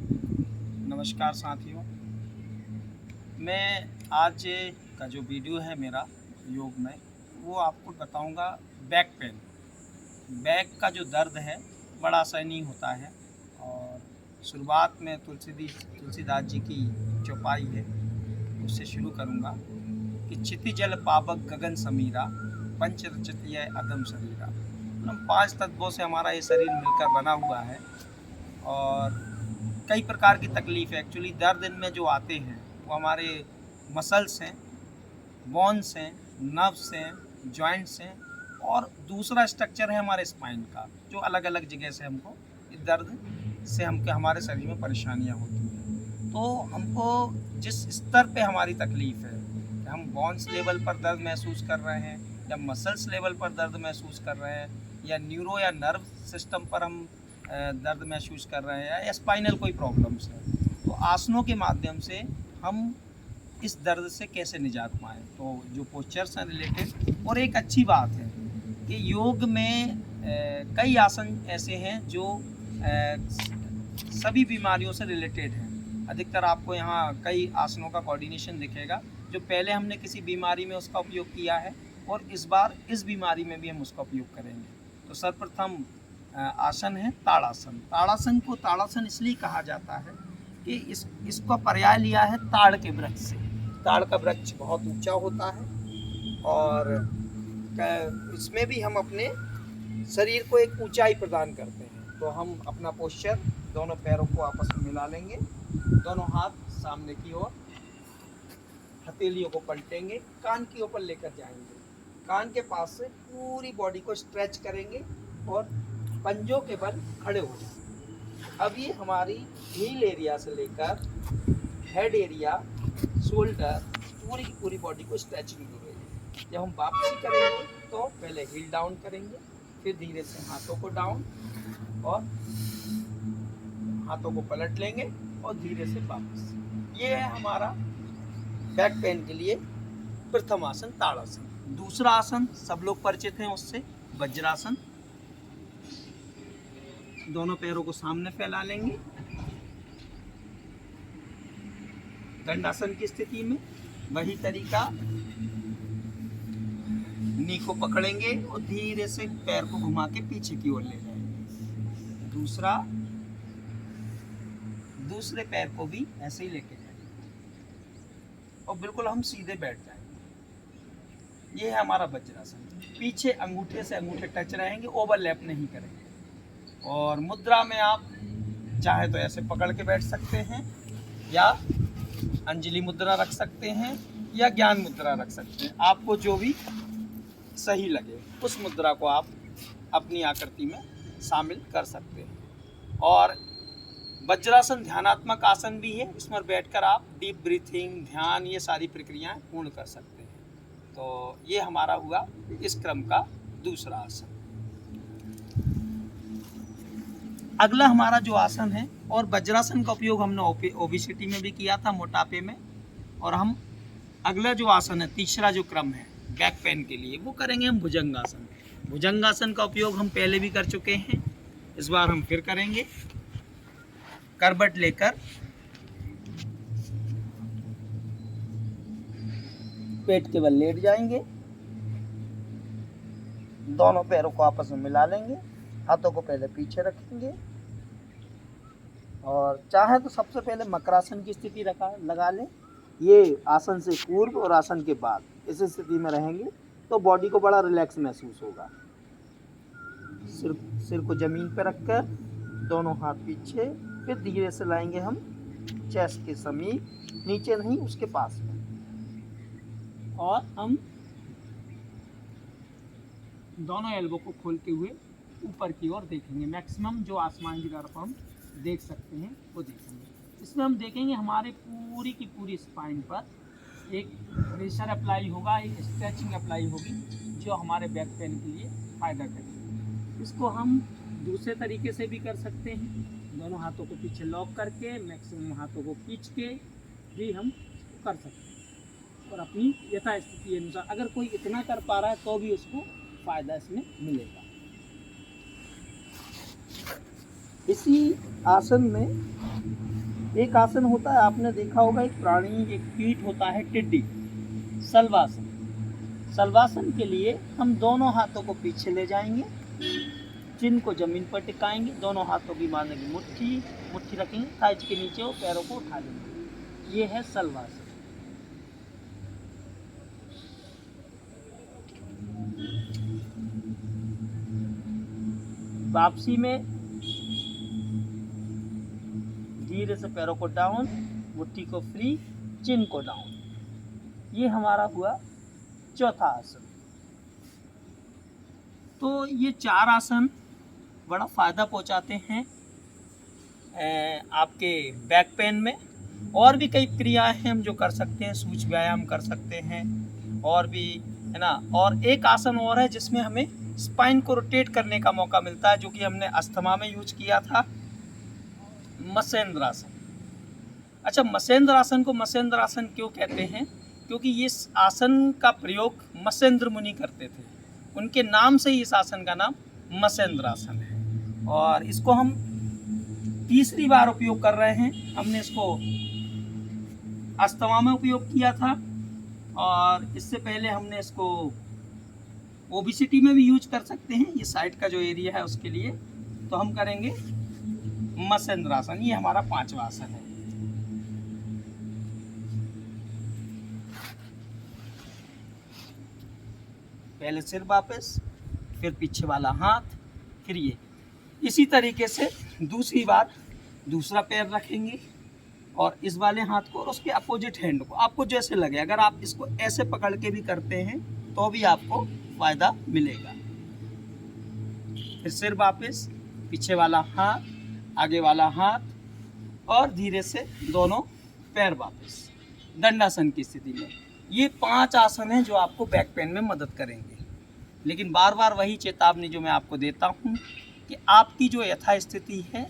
नमस्कार साथियों। मैं आज का जो वीडियो है मेरा योग में, वो आपको बताऊंगा बैक पेन। बैक का जो दर्द है बड़ा असहनीय होता है। और शुरुआत में तुलसीदास जी की चौपाई है, उससे शुरू करूंगा कि चिति जल पावक गगन समीरा, पंच रचतीय अदम शरीरा। मतलब 5 तत्वों से हमारा ये शरीर मिलकर बना हुआ है। और कई प्रकार की तकलीफ है। एक्चुअली दर्द इनमें जो आते हैं वो हमारे मसल्स हैं, बोन्स हैं, नर्व्स हैं, जॉइंट्स हैं, और दूसरा स्ट्रक्चर है हमारे स्पाइन का, जो अलग अलग जगह से हमको इस दर्द से हमारे शरीर में परेशानियां होती हैं। तो हमको जिस स्तर पे हमारी तकलीफ है, कि हम बोन्स लेवल पर दर्द महसूस कर रहे हैं, या मसल्स लेवल पर दर्द महसूस कर रहे हैं, या न्यूरो या नर्व सिस्टम पर हम दर्द महसूस कर रहे हैं, या स्पाइनल कोई प्रॉब्लम्स है, तो आसनों के माध्यम से हम इस दर्द से कैसे निजात पाएँ। तो जो पोस्चर्स हैं रिलेटेड, और एक अच्छी बात है कि योग में कई आसन ऐसे हैं जो सभी बीमारियों से रिलेटेड हैं। अधिकतर आपको यहाँ कई आसनों का कोऑर्डिनेशन दिखेगा, जो पहले हमने किसी बीमारी में उसका उपयोग किया है, और इस बार इस बीमारी में भी हम उसका उपयोग करेंगे। तो सर्वप्रथम आसन है ताड़ासन। ताड़ासन को ताड़ासन इसलिए कहा जाता है कि इसका पर्याय लिया है ताड़ के वृक्ष से। ताड़ का वृक्ष बहुत ऊंचा होता है, और इसमें भी हम अपने शरीर को एक ऊंचाई प्रदान करते हैं। तो हम अपना पोस्चर, दोनों पैरों को आपस में मिला लेंगे, दोनों हाथ सामने की ओर, हथेलियों को पलटेंगे, कान के ऊपर लेकर जाएंगे, कान के पास से पूरी बॉडी को स्ट्रेच करेंगे और पंजों के बल खड़े हो जाएंगे। अब ये हमारी हील एरिया से लेकर हेड एरिया, शोल्डर, पूरी की पूरी बॉडी को स्ट्रेचिंग दी गई है। जब हम वापसी करेंगे तो पहले हील डाउन करेंगे, फिर धीरे से हाथों को डाउन, और हाथों को पलट लेंगे और धीरे से वापस। ये है हमारा बैक पेन के लिए प्रथम आसन ताड़ासन। दूसरा आसन सब लोग परिचित हैं उससे, वज्रासन। दोनों पैरों को सामने फैला लेंगे, दंडासन की स्थिति में वही तरीका, नी को पकड़ेंगे और धीरे से पैर को घुमा के पीछे की ओर ले जाएंगे। दूसरे पैर को भी ऐसे ही लेके जाएंगे और बिल्कुल हम सीधे बैठ जाएंगे। ये है हमारा वज्रासन। पीछे अंगूठे से अंगूठे टच रहेंगे, ओवरलैप नहीं करेंगे। और मुद्रा में आप चाहे तो ऐसे पकड़ के बैठ सकते हैं, या अंजलि मुद्रा रख सकते हैं, या ज्ञान मुद्रा रख सकते हैं। आपको जो भी सही लगे उस मुद्रा को आप अपनी आकृति में शामिल कर सकते हैं। और वज्रासन ध्यानात्मक आसन भी है, इसमें बैठकर आप डीप ब्रीथिंग, ध्यान, ये सारी प्रक्रियाएं पूर्ण कर सकते हैं। तो ये हमारा हुआ इस क्रम का दूसरा आसन। अगला हमारा जो आसन है, और वज्रासन का उपयोग हमने ओबेसिटी में भी किया था, मोटापे में। और हम अगला जो आसन है, तीसरा जो क्रम है बैक पेन के लिए, वो करेंगे हम भुजंगासन। भुजंगासन का उपयोग हम पहले भी कर चुके हैं, इस बार हम फिर करेंगे। करवट लेकर पेट के बल लेट जाएंगे, दोनों पैरों को आपस में मिला लेंगे, हाथों को पहले पीछे रखेंगे, और चाहे तो सबसे पहले मकरासन की स्थिति लगा लें। ये आसन से पूर्व और आसन के बाद इस स्थिति में रहेंगे तो बॉडी को बड़ा रिलैक्स महसूस होगा। सिर को जमीन पर रखकर दोनों हाथ पीछे, फिर धीरे से लाएंगे हम चेस्ट के समीप, नीचे नहीं उसके पास में, और हम दोनों एल्बो को खोलते हुए ऊपर की ओर देखेंगे। मैक्सिमम जो आसमान की तरफ हम देख सकते हैं वो देखेंगे। इसमें हम देखेंगे हमारे पूरी की पूरी स्पाइन पर एक प्रेशर अप्लाई होगा, एक स्ट्रेचिंग अप्लाई होगी, जो हमारे बैक पेन के लिए फ़ायदा करेगी। इसको हम दूसरे तरीके से भी कर सकते हैं, दोनों हाथों को पीछे लॉक करके, मैक्सिमम हाथों को खींच के भी हम कर सकते हैं। और अपनी यथास्थिति अनुसार अगर कोई इतना कर पा रहा है तो भी उसको फ़ायदा इसमें मिलेगा। इसी आसन में एक आसन होता है, आपने देखा होगा, एक प्राणी, एक कीट होता है टिड्डी, सल्वासन। सल्वासन के लिए हम दोनों हाथों को पीछे ले जाएंगे, चिन को जमीन पर टिकाएंगे, दोनों हाथों की बांधेंगे मुट्ठी रखेंगे, थाइज के नीचे और पैरों को उठा लेंगे। ये है सल्वासन। वापसी में धीरे से पैरों को डाउन, मुट्ठी को फ्री, चिन को डाउन। ये हमारा हुआ चौथा आसन। तो ये 4 आसन बड़ा फ़ायदा पहुंचाते हैं आपके बैक पेन में। और भी कई क्रियाएं हैं हम जो कर सकते हैं, सूक्ष्म व्यायाम कर सकते हैं और भी, है ना। और एक आसन और है जिसमें हमें स्पाइन को रोटेट करने का मौका मिलता है, जो कि हमने अस्थमा में यूज किया था, मत्स्येंद्रासन। अच्छा, मत्स्येंद्रासन को मत्स्येंद्रासन क्यों कहते हैं? क्योंकि ये आसन का प्रयोग मत्स्येंद्र मुनि करते थे, उनके नाम से ही इस आसन का नाम मत्स्येंद्रासन है। और इसको हम तीसरी बार उपयोग कर रहे हैं। हमने इसको अस्थमा में उपयोग किया था और इससे पहले हमने इसको ओबेसिटी में भी यूज कर सकते हैं, ये साइड का जो एरिया है उसके लिए। तो हम करेंगे मत्स्येंद्रासन। ये हमारा 5वां आसन है। पहले सिर वापस, फिर पीछे वाला हाथ, फिर ये। इसी तरीके से दूसरी बार दूसरा पैर रखेंगे और इस वाले हाथ को और उसके अपोजिट हैंड को, आपको जैसे लगे। अगर आप इसको ऐसे पकड़ के भी करते हैं तो भी आपको फायदा मिलेगा। फिर सिर वापस, पीछे वाला हाथ, आगे वाला हाथ और धीरे से दोनों पैर वापस दंडासन की स्थिति में। ये 5 आसन हैं जो आपको बैक पेन में मदद करेंगे। लेकिन बार बार वही चेतावनी जो मैं आपको देता हूँ कि आपकी जो यथास्थिति है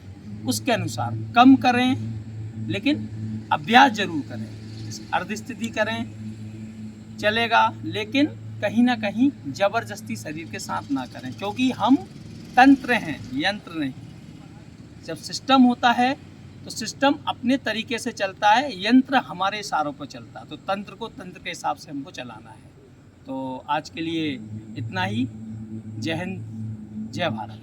उसके अनुसार कम करें, लेकिन अभ्यास जरूर करें। अर्ध स्थिति करें चलेगा, लेकिन कहीं ना कहीं जबरदस्ती शरीर के साथ ना करें, क्योंकि हम तंत्र हैं, यंत्र नहीं। जब सिस्टम होता है तो सिस्टम अपने तरीके से चलता है, यंत्र हमारे इशारों पर चलता है। तो तंत्र को तंत्र के हिसाब से हमको चलाना है। तो आज के लिए इतना ही। जय हिंद, जय भारत।